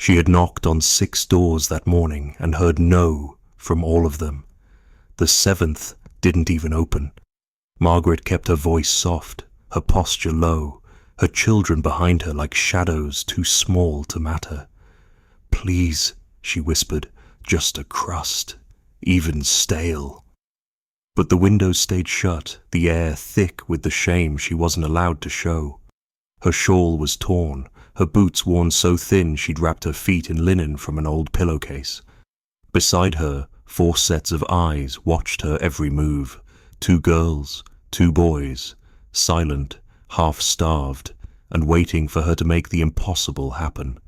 She had knocked on 6 doors that morning and heard no from all of them. The 7th didn't even open. Margaret kept her voice soft, her posture low, her children behind her like shadows too small to matter. "Please," she whispered, "just a crust, even stale." But the windows stayed shut, the air thick with the shame she wasn't allowed to show. Her shawl was torn, her boots worn so thin she'd wrapped her feet in linen from an old pillowcase. Beside her, 4 sets of eyes watched her every move. 2 girls, 2 boys, silent, half-starved, and waiting for her to make the impossible happen.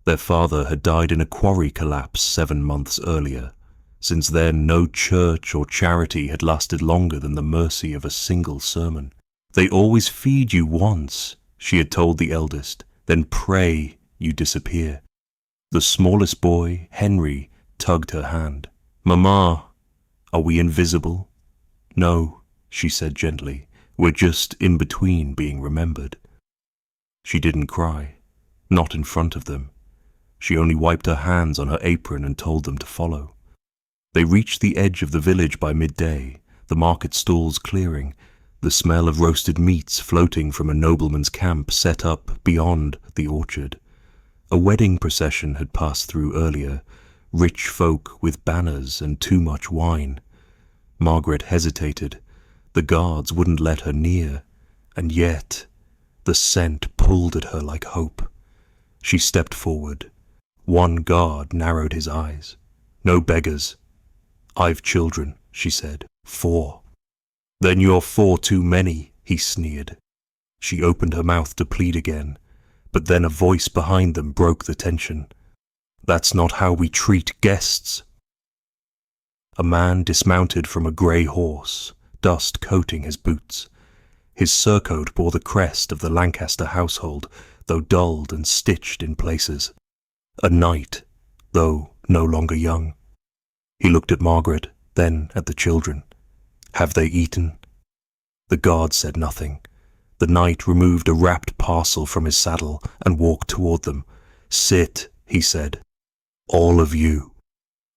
Their father had died in a quarry collapse 7 months earlier. Since then, no church or charity had lasted longer than the mercy of a single sermon. "They always feed you once," she had told the eldest, "then pray you disappear." The smallest boy, Henry, tugged her hand. "Mama, are we invisible?" "No," she said gently, "we're just in between being remembered." She didn't cry, not in front of them. She only wiped her hands on her apron and told them to follow. They reached the edge of the village by midday, the market stalls clearing, the smell of roasted meats floating from a nobleman's camp set up beyond the orchard. A wedding procession had passed through earlier, rich folk with banners and too much wine. Margaret hesitated. The guards wouldn't let her near, and yet the scent pulled at her like hope. She stepped forward. One guard narrowed his eyes. "No beggars." "I've children," she said. 4. "Then you're 4 too many," he sneered. She opened her mouth to plead again, but then a voice behind them broke the tension. "That's not how we treat guests." A man dismounted from a grey horse, dust coating his boots. His surcoat bore the crest of the Lancaster household, though dulled and stitched in places. A knight, though no longer young. He looked at Margaret, then at the children. "Have they eaten?" The guard said nothing. The knight removed a wrapped parcel from his saddle and walked toward them. "Sit," he said. "All of you."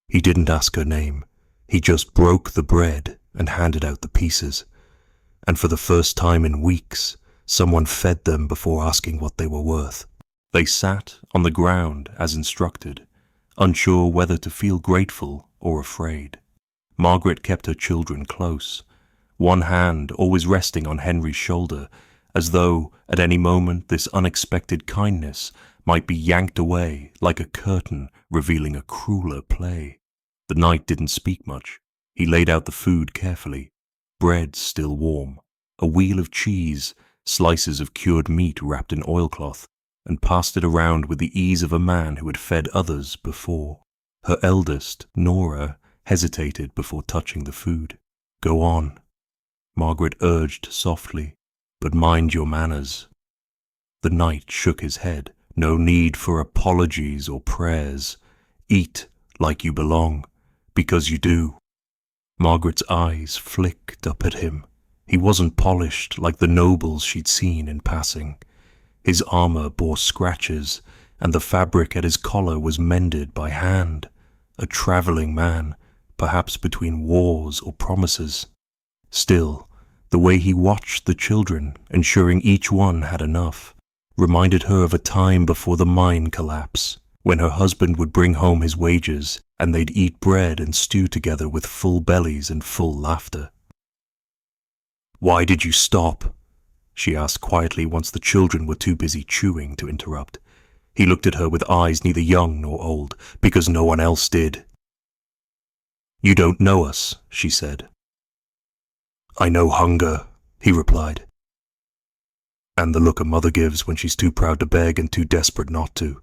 He didn't ask her name. He just broke the bread and handed out the pieces. And for the first time in weeks, someone fed them before asking what they were worth. They sat on the ground as instructed, unsure whether to feel grateful or afraid. Margaret kept her children close, one hand always resting on Henry's shoulder, as though at any moment this unexpected kindness might be yanked away like a curtain revealing a crueler play. The knight didn't speak much. He laid out the food carefully. Bread still warm, a wheel of cheese, slices of cured meat wrapped in oilcloth, and passed it around with the ease of a man who had fed others before. Her eldest, Nora, hesitated before touching the food. "Go on," Margaret urged softly, "but mind your manners." The knight shook his head. "No need for apologies or prayers. Eat like you belong, because you do." Margaret's eyes flicked up at him. He wasn't polished like the nobles she'd seen in passing. His armor bore scratches, and the fabric at his collar was mended by hand. A traveling man, perhaps between wars or promises. Still, the way he watched the children, ensuring each one had enough, reminded her of a time before the mine collapse, when her husband would bring home his wages and they'd eat bread and stew together with full bellies and full laughter. "Why did you stop?" she asked quietly once the children were too busy chewing to interrupt. He looked at her with eyes neither young nor old. "Because no one else did." "You don't know us," she said. "I know hunger," he replied. And the look a mother gives when she's too proud to beg and too desperate not to.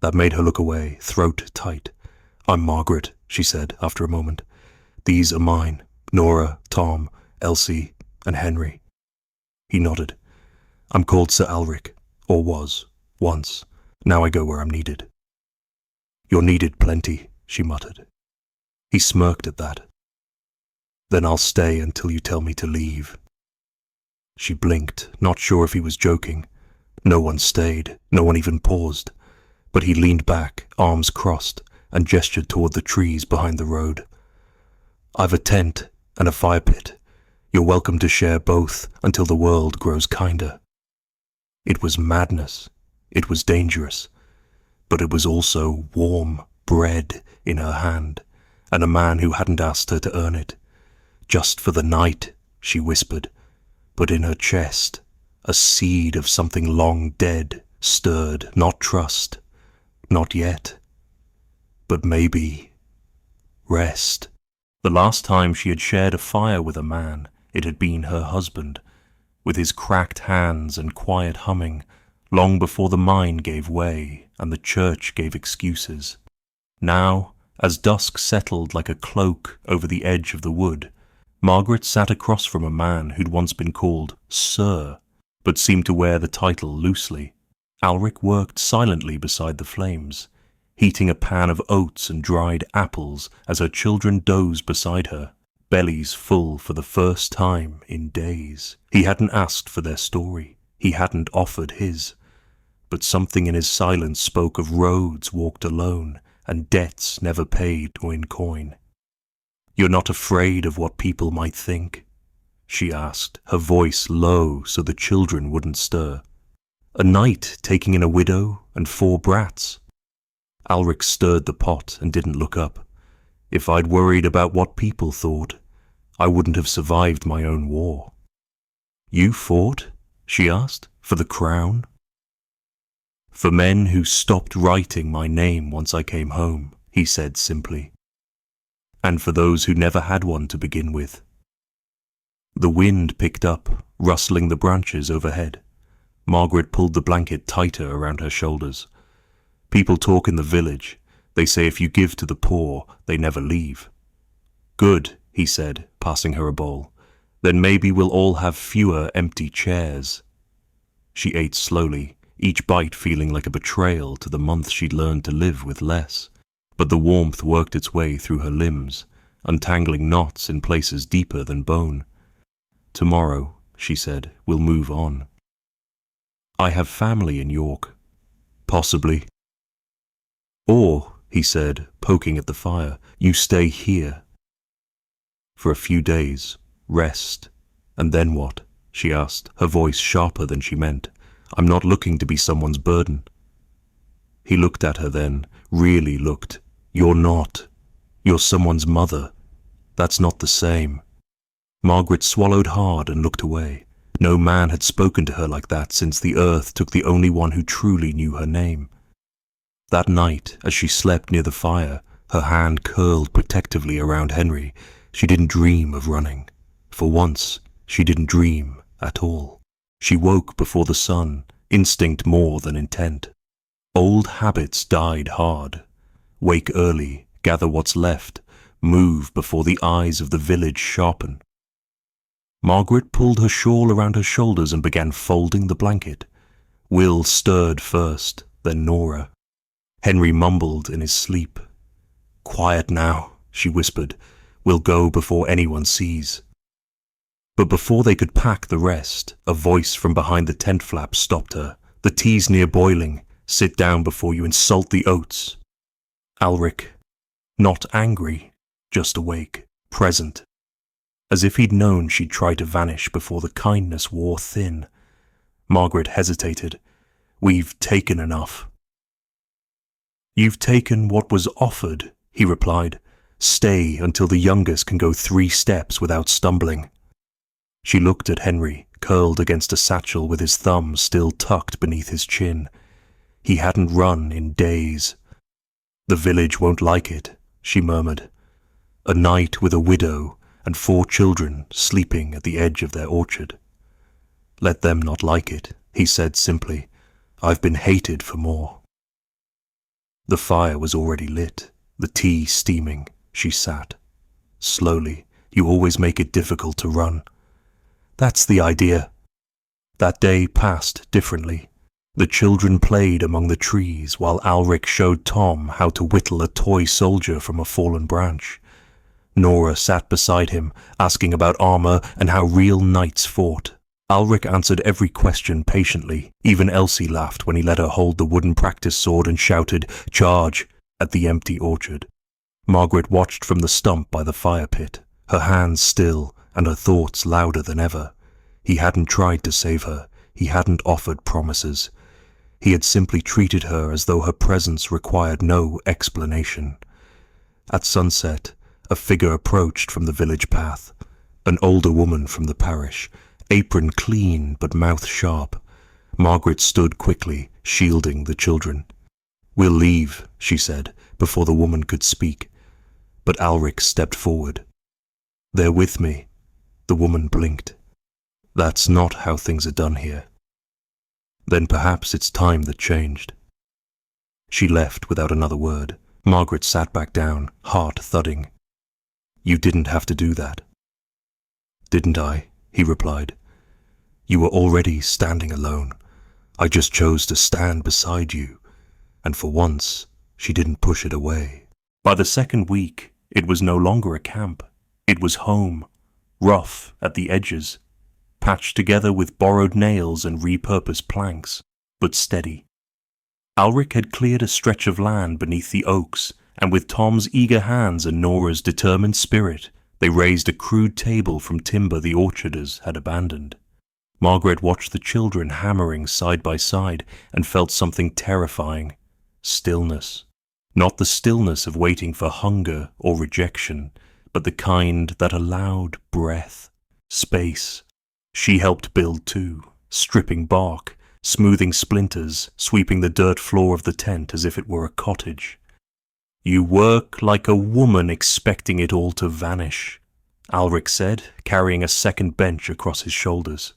That made her look away, throat tight. "I'm Margaret," she said after a moment. "These are mine, Nora, Tom, Elsie, and Henry." He nodded. "I'm called Sir Alric, or was, once. Now I go where I'm needed." "You're needed plenty," she muttered. He smirked at that. "Then I'll stay until you tell me to leave." She blinked, not sure if he was joking. No one stayed, no one even paused. But he leaned back, arms crossed, and gestured toward the trees behind the road. "I've a tent and a fire pit. You're welcome to share both until the world grows kinder." It was madness. It was dangerous. But it was also warm bread in her hand, and a man who hadn't asked her to earn it. "Just for the night," she whispered, but in her chest, a seed of something long dead stirred, not trust, not yet, but maybe rest. The last time she had shared a fire with a man, it had been her husband, with his cracked hands and quiet humming, long before the mine gave way and the church gave excuses. Now, as dusk settled like a cloak over the edge of the wood, Margaret sat across from a man who'd once been called Sir, but seemed to wear the title loosely. Alric worked silently beside the flames, heating a pan of oats and dried apples as her children dozed beside her, bellies full for the first time in days. He hadn't asked for their story. He hadn't offered his. But something in his silence spoke of roads walked alone and debts never paid or in coin. "You're not afraid of what people might think?" she asked, her voice low so the children wouldn't stir. "A knight taking in a widow and 4 brats?" Alric stirred the pot and didn't look up. "If I'd worried about what people thought, I wouldn't have survived my own war." "You fought?" she asked. "For the crown?" "For men who stopped writing my name once I came home," he said simply. "And for those who never had one to begin with." The wind picked up, rustling the branches overhead. Margaret pulled the blanket tighter around her shoulders. "People talk in the village. They say if you give to the poor, they never leave." "Good," he said, passing her a bowl. "Then maybe we'll all have fewer empty chairs." She ate slowly, each bite feeling like a betrayal to the month she'd learned to live with less. But the warmth worked its way through her limbs, untangling knots in places deeper than bone. "Tomorrow," she said, "we'll move on." "I have family in York." "Possibly." "Or," he said, poking at the fire, "you stay here." "For a few days, rest. And then what?" she asked, her voice sharper than she meant. "I'm not looking to be someone's burden." He looked at her then, really looked. "You're not. You're someone's mother. That's not the same." Margaret swallowed hard and looked away. No man had spoken to her like that since the earth took the only one who truly knew her name. That night, as she slept near the fire, her hand curled protectively around Henry, she didn't dream of running. For once, she didn't dream at all. She woke before the sun, instinct more than intent. Old habits died hard. Wake early, gather what's left, move before the eyes of the village sharpen. Margaret pulled her shawl around her shoulders and began folding the blanket. Will stirred first, then Nora. Henry mumbled in his sleep. "Quiet now," she whispered. "We'll go before anyone sees." But before they could pack the rest, a voice from behind the tent flap stopped her. "The tea's near boiling. Sit down before you insult the oats." Alric, not angry, just awake, present. As if he'd known she'd try to vanish before the kindness wore thin. Margaret hesitated. "We've taken enough." "You've taken what was offered," he replied. "Stay until the youngest can go 3 steps without stumbling." She looked at Henry, curled against a satchel with his thumb still tucked beneath his chin. He hadn't run in days. "The village won't like it," she murmured. "A night with a widow and 4 children sleeping at the edge of their orchard." "Let them not like it," he said simply. "I've been hated for more." The fire was already lit, the tea steaming. She sat. Slowly. "You always make it difficult to run." "That's the idea." That day passed differently. The children played among the trees while Alric showed Tom how to whittle a toy soldier from a fallen branch. Nora sat beside him, asking about armor and how real knights fought. Alric answered every question patiently. Even Elsie laughed when he let her hold the wooden practice sword and shouted, "Charge!" at the empty orchard. Margaret watched from the stump by the fire pit, her hands still and her thoughts louder than ever. He hadn't tried to save her. He hadn't offered promises. He had simply treated her as though her presence required no explanation. At sunset, a figure approached from the village path, an older woman from the parish, apron clean but mouth sharp. Margaret stood quickly, shielding the children. "We'll leave," she said, before the woman could speak. But Alric stepped forward. "They're with me." The woman blinked. "That's not how things are done here." Then perhaps it's time that changed. She left without another word. Margaret sat back down, heart thudding. "You didn't have to do that." "Didn't I?" he replied. "You were already standing alone. I just chose to stand beside you." And for once, she didn't push it away. By the second week, it was no longer a camp. It was home, rough at the edges, patched together with borrowed nails and repurposed planks, but steady. Alric had cleared a stretch of land beneath the oaks, and with Tom's eager hands and Nora's determined spirit, they raised a crude table from timber the orcharders had abandoned. Margaret watched the children hammering side by side and felt something terrifying. Stillness. Not the stillness of waiting for hunger or rejection, but the kind that allowed breath, space. She helped build too, stripping bark, smoothing splinters, sweeping the dirt floor of the tent as if it were a cottage. "You work like a woman expecting it all to vanish," Alric said, carrying a second bench across his shoulders.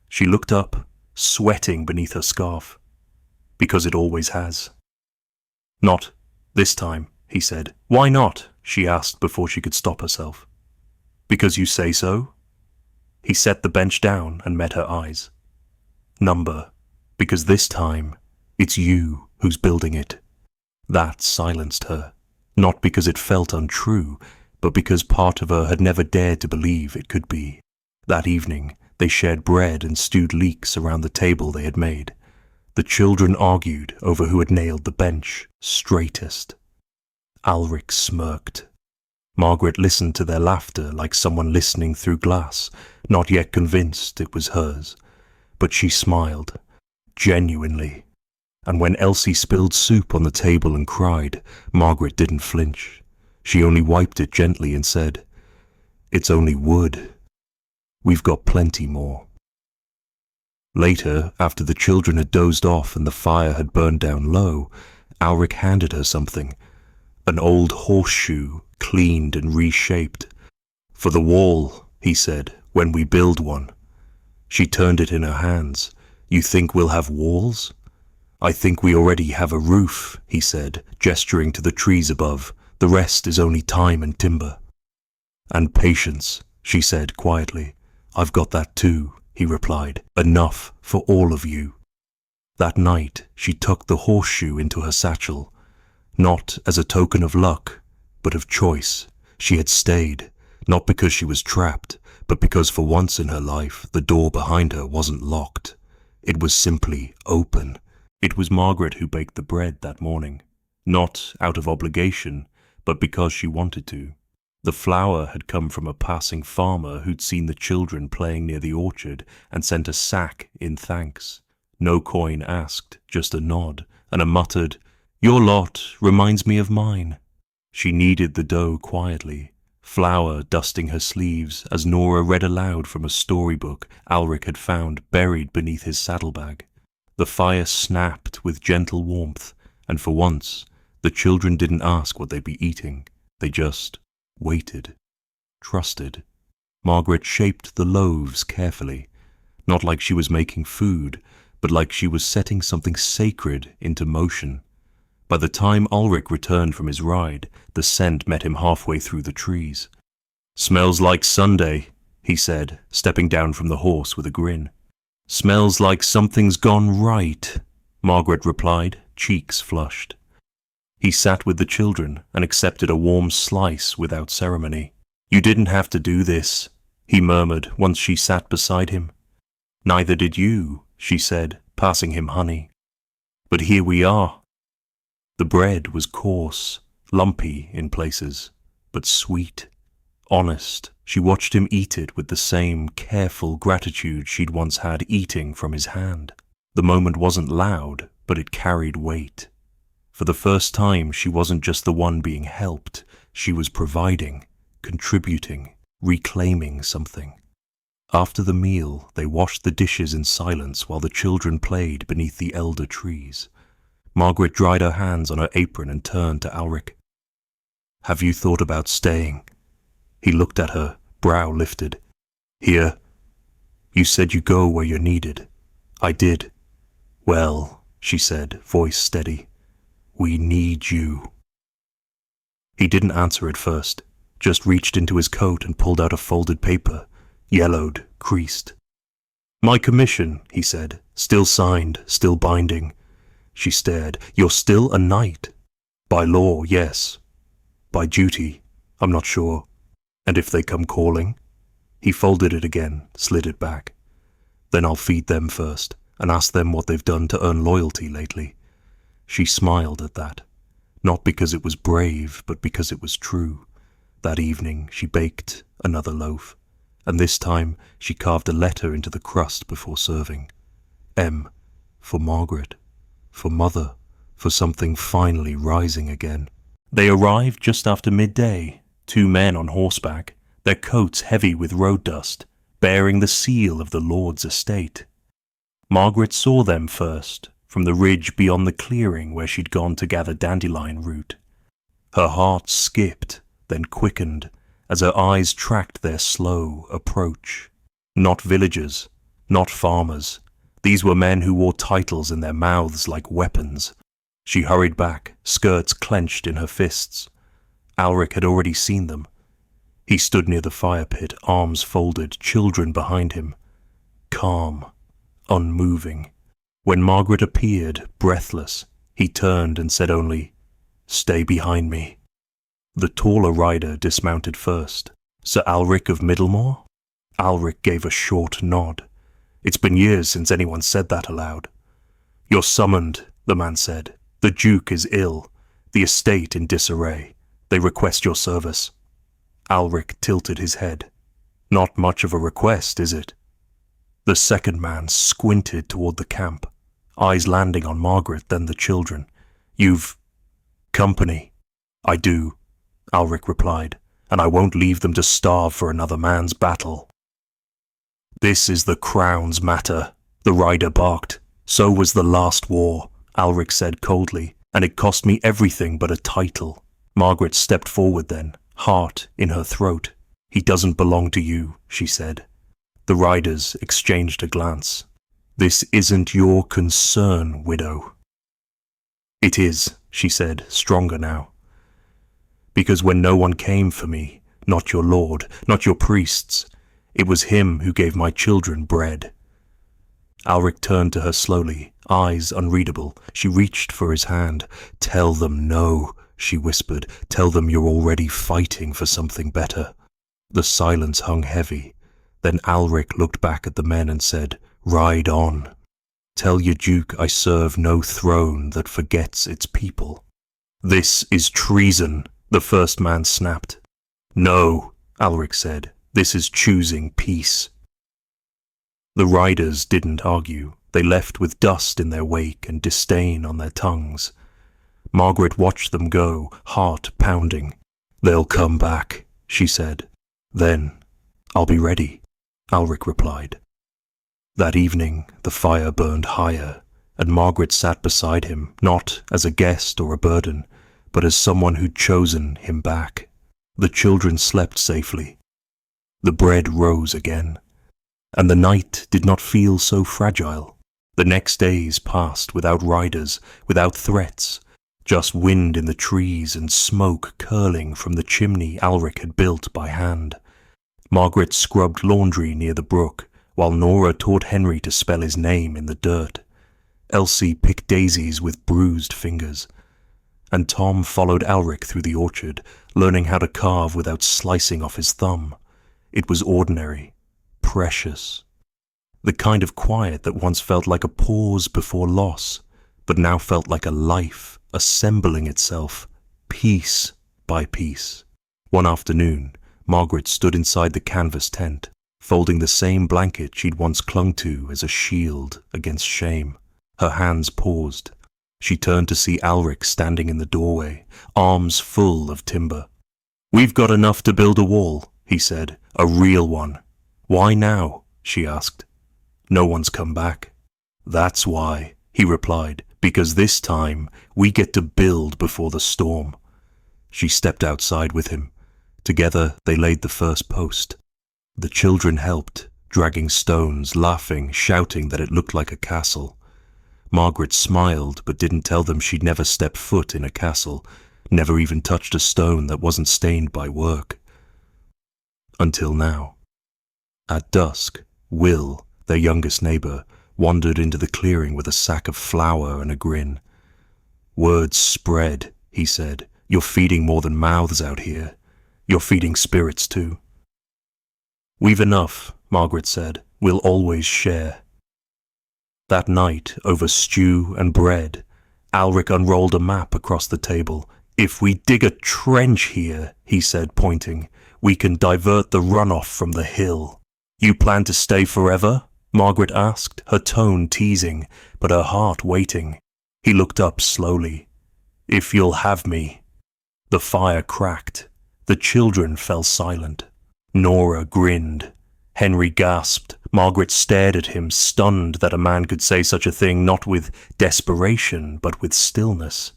She looked up, sweating beneath her scarf. "Because it always has." "Not this time," he said. "Why not?" she asked before she could stop herself. "Because you say so?" He set the bench down and met her eyes. "Number, because this time, it's you who's building it." That silenced her, not because it felt untrue, but because part of her had never dared to believe it could be. That evening, they shared bread and stewed leeks around the table they had made. The children argued over who had nailed the bench straightest. Alric smirked. Margaret listened to their laughter like someone listening through glass, not yet convinced it was hers. But she smiled, genuinely. And when Elsie spilled soup on the table and cried, Margaret didn't flinch. She only wiped it gently and said, "It's only wood. We've got plenty more." Later, after the children had dozed off and the fire had burned down low, Alric handed her something, an old horseshoe, cleaned and reshaped. "For the wall," he said, "when we build one." She turned it in her hands. "You think we'll have walls?" "I think we already have a roof," he said, gesturing to the trees above. "The rest is only time and timber." "And patience," she said quietly. "I've got that too," he replied. "Enough for all of you." That night, she tucked the horseshoe into her satchel, not as a token of luck, but of choice. She had stayed, not because she was trapped, but because for once in her life, the door behind her wasn't locked. It was simply open. It was Margaret who baked the bread that morning, not out of obligation, but because she wanted to. The flour had come from a passing farmer who'd seen the children playing near the orchard and sent a sack in thanks. No coin asked, just a nod, and a muttered, "Your lot reminds me of mine." She kneaded the dough quietly, flour dusting her sleeves as Nora read aloud from a storybook Alric had found buried beneath his saddlebag. The fire snapped with gentle warmth, and for once, the children didn't ask what they'd be eating. They just waited, trusted. Margaret shaped the loaves carefully, not like she was making food, but like she was setting something sacred into motion. By the time Ulrich returned from his ride, the scent met him halfway through the trees. "Smells like Sunday," he said, stepping down from the horse with a grin. "Smells like something's gone right," Margaret replied, cheeks flushed. He sat with the children and accepted a warm slice without ceremony. "You didn't have to do this," he murmured once she sat beside him. Neither did you, she said, passing him honey. But here we are. The bread was coarse, lumpy in places, but sweet, honest. She watched him eat it with the same careful gratitude she'd once had eating from his hand. The moment wasn't loud, but it carried weight. For the first time, she wasn't just the one being helped. She was providing, contributing, reclaiming something. After the meal, they washed the dishes in silence while the children played beneath the elder trees. Margaret dried her hands on her apron and turned to Alric. "Have you thought about staying?" He looked at her, brow lifted. "Here? You said you go where you're needed." "I did." "Well," she said, voice steady, "we need you." He didn't answer at first, just reached into his coat and pulled out a folded paper, yellowed, creased. "My commission," he said, "still signed, still binding." She stared. "You're still a knight?" "By law, yes. By duty, I'm not sure. And if they come calling?" He folded it again, slid it back. "Then I'll feed them first, and ask them what they've done to earn loyalty lately." She smiled at that, not because it was brave, but because it was true. That evening she baked another loaf, and this time she carved a letter into the crust before serving. M, for Margaret, for Mother, for something finally rising again. They arrived just after midday, 2 men on horseback, their coats heavy with road dust, bearing the seal of the Lord's estate. Margaret saw them first, from the ridge beyond the clearing where she'd gone to gather dandelion root. Her heart skipped, then quickened, as her eyes tracked their slow approach. Not villagers, not farmers. These were men who wore titles in their mouths like weapons. She hurried back, skirts clenched in her fists. Alric had already seen them. He stood near the fire pit, arms folded, children behind him. Calm, unmoving. When Margaret appeared, breathless, he turned and said only, "Stay behind me." The taller rider dismounted first. "Sir Alric of Middlemore?" Alric gave a short nod. It's been years since anyone said that aloud. "You're summoned," the man said. "The Duke is ill, the estate in disarray. They request your service." Alric tilted his head. "Not much of a request, is it?" The second man squinted toward the camp, eyes landing on Margaret, then the children. "You've company." "I do," Alric replied, "and I won't leave them to starve for another man's battle." "This is the crown's matter," the rider barked. "So was the last war," Alric said coldly, "and it cost me everything but a title." Margaret stepped forward then, heart in her throat. "He doesn't belong to you," she said. The riders exchanged a glance. "This isn't your concern, widow." "It is," she said, stronger now. "Because when no one came for me, not your lord, not your priests, it was him who gave my children bread." Alric turned to her slowly, eyes unreadable. She reached for his hand. "Tell them no," she whispered. "Tell them you're already fighting for something better." The silence hung heavy. Then Alric looked back at the men and said, "Ride on. Tell your duke I serve no throne that forgets its people." "This is treason," the first man snapped. "No," Alric said. "This is choosing peace." The riders didn't argue. They left with dust in their wake and disdain on their tongues. Margaret watched them go, heart pounding. "They'll come back," she said. "Then I'll be ready," Alric replied. That evening the fire burned higher, and Margaret sat beside him, not as a guest or a burden, but as someone who'd chosen him back. The children slept safely. The bread rose again, and the night did not feel so fragile. The next days passed without riders, without threats, just wind in the trees and smoke curling from the chimney Alric had built by hand. Margaret scrubbed laundry near the brook, while Nora taught Henry to spell his name in the dirt. Elsie picked daisies with bruised fingers, and Tom followed Alric through the orchard, learning how to carve without slicing off his thumb. It was ordinary, precious. The kind of quiet that once felt like a pause before loss, but now felt like a life assembling itself, piece by piece. One afternoon, Margaret stood inside the canvas tent, folding the same blanket she'd once clung to as a shield against shame. Her hands paused. She turned to see Alric standing in the doorway, arms full of timber. "We've got enough to build a wall," he said, "a real one." "Why now?" she asked. "No one's come back." "That's why," he replied, "because this time we get to build before the storm." She stepped outside with him. Together they laid the first post. The children helped, dragging stones, laughing, shouting that it looked like a castle. Margaret smiled but didn't tell them she'd never stepped foot in a castle, never even touched a stone that wasn't stained by work. Until now. At dusk, Will, their youngest neighbour, wandered into the clearing with a sack of flour and a grin. "Words spread," he said. "You're feeding more than mouths out here. You're feeding spirits too." "We've enough," Margaret said. "We'll always share." That night, over stew and bread, Alric unrolled a map across the table. "If we dig a trench here," he said, pointing, "we can divert the runoff from the hill." "You plan to stay forever?" Margaret asked, her tone teasing, but her heart waiting. He looked up slowly. "If you'll have me." The fire cracked. The children fell silent. Nora grinned. Henry gasped. Margaret stared at him, stunned that a man could say such a thing, not with desperation, but with stillness.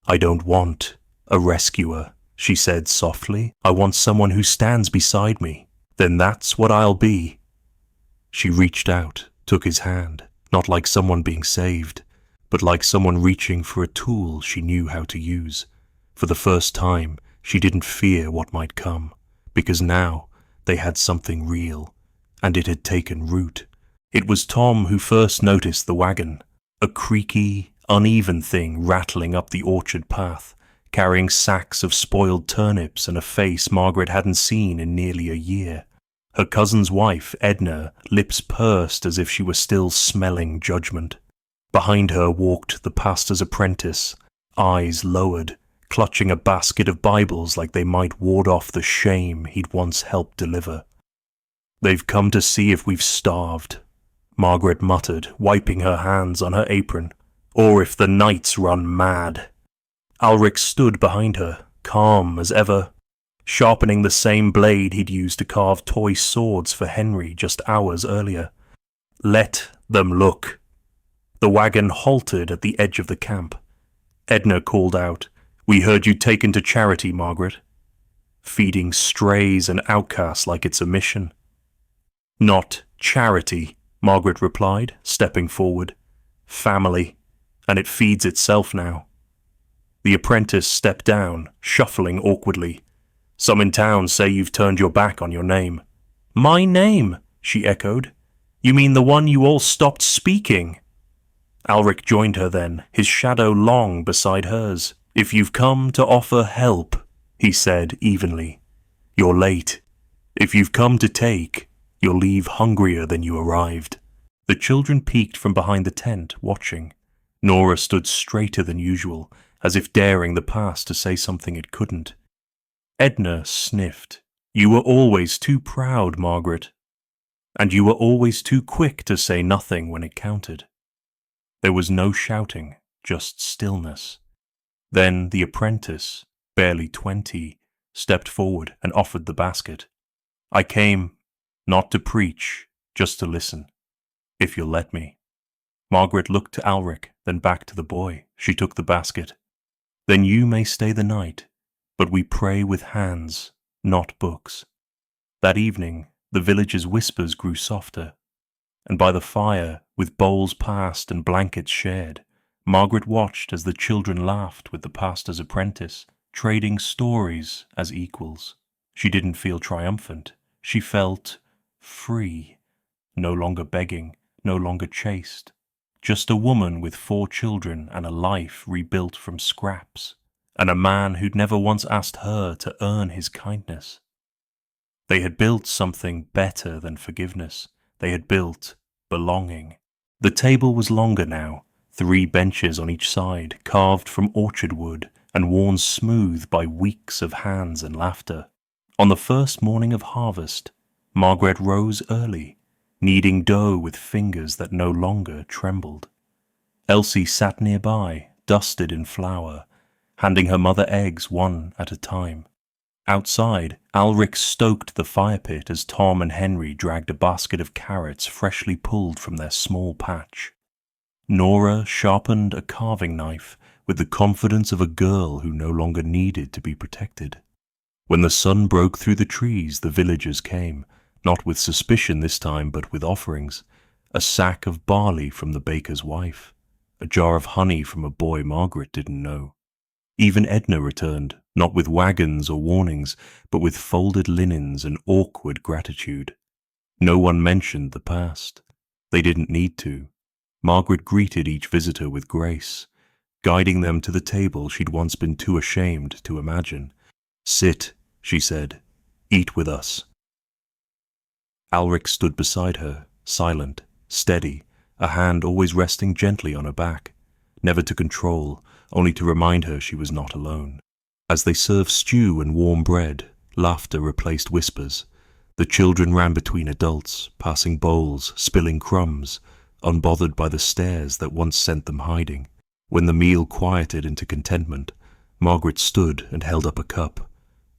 "I don't want a rescuer," she said softly. "I want someone who stands beside me. Then that's what I'll be." She reached out, took his hand, not like someone being saved, but like someone reaching for a tool she knew how to use. For the first time, she didn't fear what might come, because now they had something real, and it had taken root. It was Tom who first noticed the wagon, a creaky, uneven thing rattling up the orchard path, carrying sacks of spoiled turnips and a face Margaret hadn't seen in nearly a year. Her cousin's wife, Edna, lips pursed as if she were still smelling judgment. Behind her walked the pastor's apprentice, eyes lowered, clutching a basket of Bibles like they might ward off the shame he'd once helped deliver. "They've come to see if we've starved," Margaret muttered, wiping her hands on her apron, "or if the knights run mad." Alric stood behind her, calm as ever, sharpening the same blade he'd used to carve toy swords for Henry just hours earlier. "Let them look." The wagon halted at the edge of the camp. Edna called out, "We heard you taken to charity, Margaret." "Feeding strays and outcasts like it's a mission." "Not charity," Margaret replied, stepping forward. "Family, and it feeds itself now." The apprentice stepped down, shuffling awkwardly. "Some in town say you've turned your back on your name." "My name?" she echoed. "You mean the one you all stopped speaking?" Alric joined her then, his shadow long beside hers. "If you've come to offer help," he said evenly, "you're late. If you've come to take, you'll leave hungrier than you arrived." The children peeked from behind the tent, watching. Nora stood straighter than usual, as if daring the past to say something it couldn't. Edna sniffed. "You were always too proud, Margaret. And you were always too quick to say nothing when it counted." There was no shouting, just stillness. Then the apprentice, barely 20, stepped forward and offered the basket. "I came, not to preach, just to listen, if you'll let me." Margaret looked to Alric, then back to the boy. She took the basket. "Then you may stay the night, but we pray with hands, not books." That evening, the village's whispers grew softer, and by the fire, with bowls passed and blankets shared, Margaret watched as the children laughed with the pastor's apprentice, trading stories as equals. She didn't feel triumphant. She felt free, no longer begging, no longer chased. Just a woman with 4 children and a life rebuilt from scraps, and a man who'd never once asked her to earn his kindness. They had built something better than forgiveness. they had built belonging. The table was longer now, 3 benches on each side, carved from orchard wood and worn smooth by weeks of hands and laughter. On the first morning of harvest, Margaret rose early, kneading dough with fingers that no longer trembled. Elsie sat nearby, dusted in flour, handing her mother eggs one at a time. Outside, Alric stoked the fire pit as Tom and Henry dragged a basket of carrots freshly pulled from their small patch. Nora sharpened a carving knife with the confidence of a girl who no longer needed to be protected. When the sun broke through the trees, the villagers came, not with suspicion this time, but with offerings. A sack of barley from the baker's wife, a jar of honey from a boy Margaret didn't know. Even Edna returned, not with wagons or warnings, but with folded linens and awkward gratitude. No one mentioned the past. They didn't need to. Margaret greeted each visitor with grace, guiding them to the table she'd once been too ashamed to imagine. "Sit," she said. "Eat with us." Alric stood beside her, silent, steady, a hand always resting gently on her back, never to control, only to remind her she was not alone. As they served stew and warm bread, laughter replaced whispers. The children ran between adults, passing bowls, spilling crumbs, unbothered by the stares that once sent them hiding. When the meal quieted into contentment, Margaret stood and held up a cup.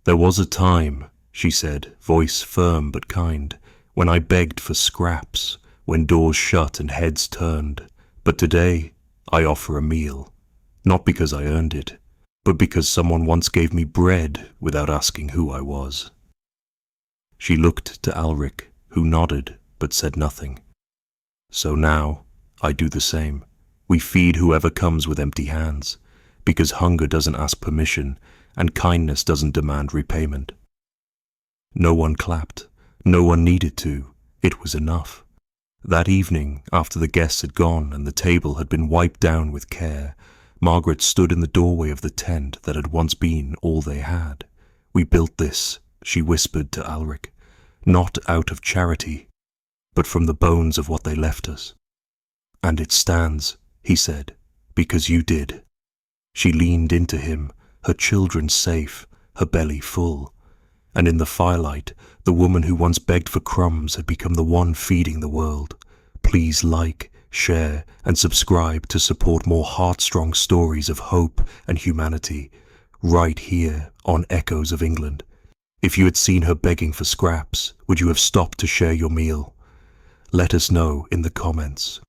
"There was a time," she said, voice firm but kind, "when I begged for scraps, when doors shut and heads turned. But today, I offer a meal. Not because I earned it, but because someone once gave me bread without asking who I was." She looked to Alric, who nodded but said nothing. "So now, I do the same. We feed whoever comes with empty hands, because hunger doesn't ask permission and kindness doesn't demand repayment." No one clapped. No one needed to. It was enough. That evening, after the guests had gone and the table had been wiped down with care, Margaret stood in the doorway of the tent that had once been all they had. "We built this," she whispered to Alric, "not out of charity, but from the bones of what they left us. And it stands," he said, "because you did." She leaned into him, her children safe, her belly full. And in the firelight, the woman who once begged for crumbs had become the one feeding the world. Please like, share, and subscribe to support more heartstrong stories of hope and humanity, right here on Echoes of England. If you had seen her begging for scraps, would you have stopped to share your meal? Let us know in the comments.